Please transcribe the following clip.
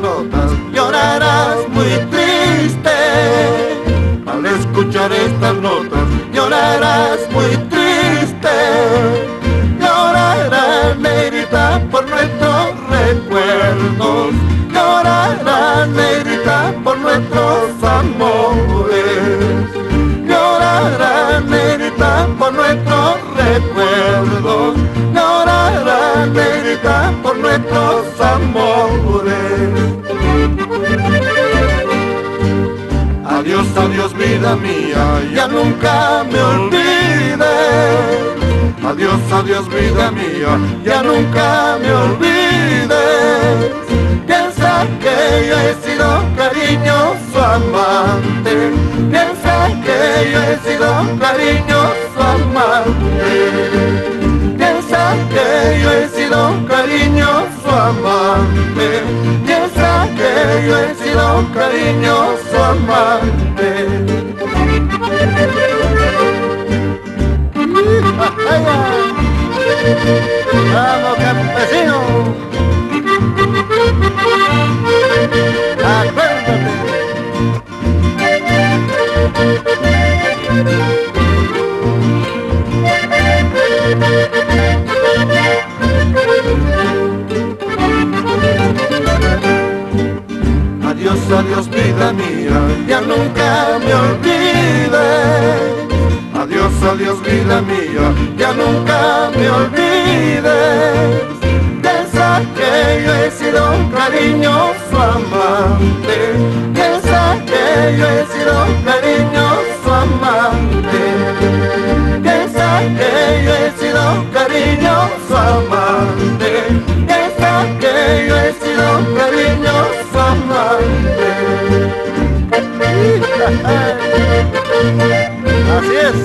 notas llorarás muy triste. Al escuchar estas notas llorarás muy triste. Llorarás, negrita, por nuestros recuerdos. Llorarás, negrita, por nuestros amores. Llorarás, negrita, por nuestros recuerdos. Llorarás, negrita, por nuestros amores. Adiós, adiós, vida mía, ya nunca me olvides. Adiós, adiós, vida mía, ya nunca me olvides. Piensa que yo he sido cariñoso amante. Piensa que yo he sido cariñoso amante. Piensa que yo he sido cariñoso amante. Piensa que yo he sido cariñoso amante. ¡Vamos, campesino! ¡Acuérdate! Adiós, adiós, vida mía, ya nunca me olvides. Adiós, adiós, vida mía, ya nunca me olvides. Piensa que yo he sido cariñoso amante. Piensa que yo he sido cariñoso amante. Piensa que yo he sido cariñoso amante. Piensa que yo he sido cariñoso amante. Así es.